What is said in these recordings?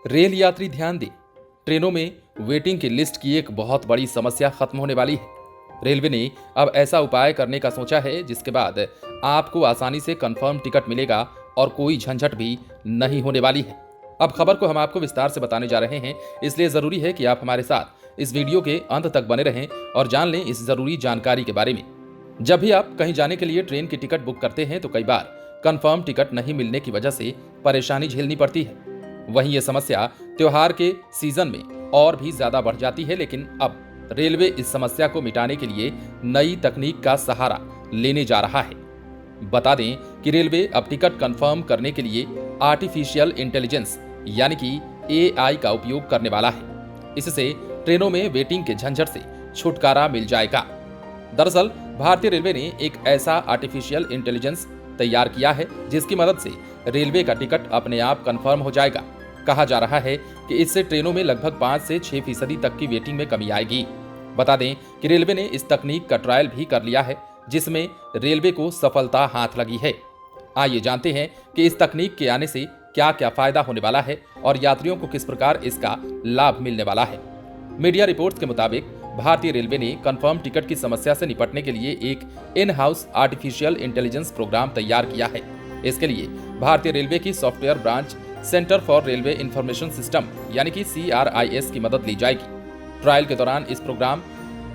Rail यात्री ध्यान दें, ट्रेनों में वेटिंग की लिस्ट की एक बहुत बड़ी समस्या खत्म होने वाली है। रेलवे ने अब ऐसा उपाय करने का सोचा है जिसके बाद आपको आसानी से कंफर्म टिकट मिलेगा और कोई झंझट भी नहीं होने वाली है। अब खबर को हम आपको विस्तार से बताने जा रहे हैं, इसलिए जरूरी है कि आप हमारे साथ इस वीडियो के अंत तक बने रहें और जान लें इस जरूरी जानकारी के बारे में। जब भी आप कहीं जाने के लिए ट्रेन की टिकट बुक करते हैं तो कई बार कंफर्म टिकट नहीं मिलने की वजह से परेशानी झेलनी पड़ती है। वहीं ये समस्या त्योहार के सीजन में और भी ज्यादा बढ़ जाती है, लेकिन अब रेलवे इस समस्या को मिटाने के लिए नई तकनीक का सहारा लेने जा रहा है। बता दें कि रेलवे अब टिकट कंफर्म करने के लिए आर्टिफिशियल इंटेलिजेंस यानी कि एआई का उपयोग करने वाला है। इससे ट्रेनों में वेटिंग के झंझट से छुटकारा मिल जाएगा। दरअसल भारतीय रेलवे ने एक ऐसा आर्टिफिशियल इंटेलिजेंस तैयार किया है जिसकी मदद से रेलवे का टिकट अपने आप कंफर्म हो जाएगा। कहा जा रहा है कि इससे ट्रेनों में लगभग 5 से 6% तक की वेटिंग में कमी आएगी। बता दें कि रेलवे ने इस तकनीक का ट्रायल भी कर लिया है जिसमें रेलवे को सफलता हाथ लगी है। आइए जानते हैं कि इस तकनीक के आने से क्या क्या फायदा होने वाला है और यात्रियों को किस प्रकार इसका लाभ मिलने वाला है। मीडिया रिपोर्ट्स के मुताबिक भारतीय रेलवे ने कंफर्म टिकट की समस्या से निपटने के लिए एक in house artificial intelligence programme तैयार किया है। इसके लिए भारतीय रेलवे की software branch centre for railway information system यानी कि CRIS की मदद ली जाएगी। ट्रायल के दौरान इस प्रोग्राम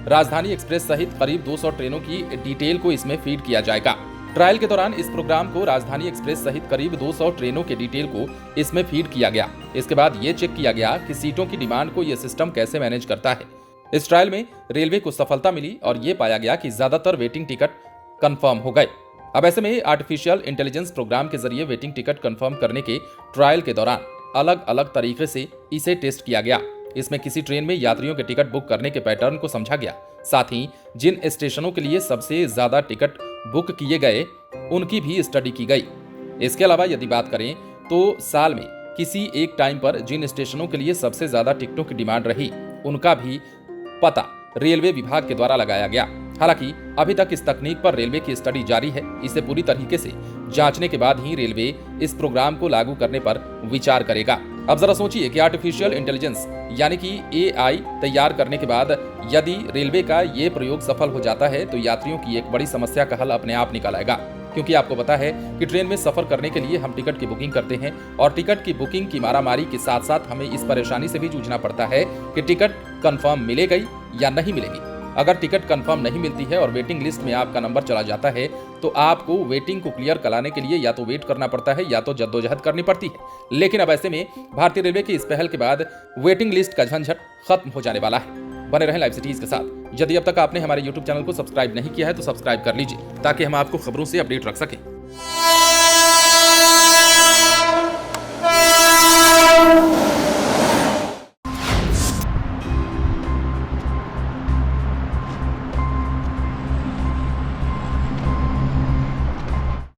राजधानी एक्सप्रेस सहित करीब 200 ट्रेनों की डिटेल को इसमें फीड किया जाएगा। ट्रायल के दौरान इस प्रोग्राम को राजधानी एक्सप्रेस सहित करीब 200 ट्रेनों के डिटेल को इसमें फीड किया गया। इसके बाद ये चेक किया गया कि सीटों की डिमांड को यह सिस्टम कैसे मैनेज करता है। इस ट्रायल में रेलवे को सफलता मिली और ये पाया गया कि ज्यादातर वेटिंग टिकट कंफर्म हो गए। अब ऐसे में आर्टिफिशियल इंटेलिजेंस प्रोग्राम के जरिए वेटिंग टिकट कंफर्म करने के ट्रायल के दौरान अलग अलग तरीके से इसे टेस्ट किया गया। इसमें किसी ट्रेन में यात्रियों के टिकट बुक करने के पैटर्न को समझा गया। साथ ही जिन स्टेशनों के लिए सबसे ज्यादा टिकट बुक किए गए उनकी भी स्टडी की गई। इसके अलावा यदि बात करें तो साल में किसी एक टाइम पर जिन स्टेशनों के लिए सबसे ज्यादा टिकटों की डिमांड रही उनका भी पता रेलवे विभाग के द्वारा लगाया गया। हालांकि अभी तक इस तकनीक पर रेलवे की स्टडी जारी है। इसे पूरी तरीके से जांचने के बाद ही रेलवे इस प्रोग्राम को लागू करने पर विचार करेगा। अब जरा सोचिए कि आर्टिफिशियल इंटेलिजेंस यानी कि एआई तैयार करने के बाद यदि रेलवे का ये प्रयोग सफल हो जाता है तो यात्रियों की एक बड़ी समस्या का हल अपने आप निकल आएगा। क्योंकि आपको पता है कि ट्रेन में सफर करने के लिए हम टिकट की बुकिंग करते हैं और टिकट की बुकिंग की मारामारी के साथ साथ हमें इस परेशानी से भी जूझना पड़ता है कि टिकट कंफर्म मिलेगी या नहीं मिलेगी। अगर टिकट कंफर्म नहीं मिलती है और वेटिंग लिस्ट में आपका नंबर चला जाता है तो आपको वेटिंग को क्लियर कराने के लिए या तो वेट करना पड़ता है या तो जद्दोजहद करनी पड़ती है। लेकिन अब ऐसे में भारतीय रेलवे की इस पहल के बाद वेटिंग लिस्ट का झंझट खत्म हो जाने वाला है। बने रहें लाइव सिटीज के साथ। यदि अब तक आपने हमारे YouTube चैनल को सब्सक्राइब नहीं किया है तो सब्सक्राइब कर लीजिए ताकि हम आपको खबरों से अपडेट रख सकें।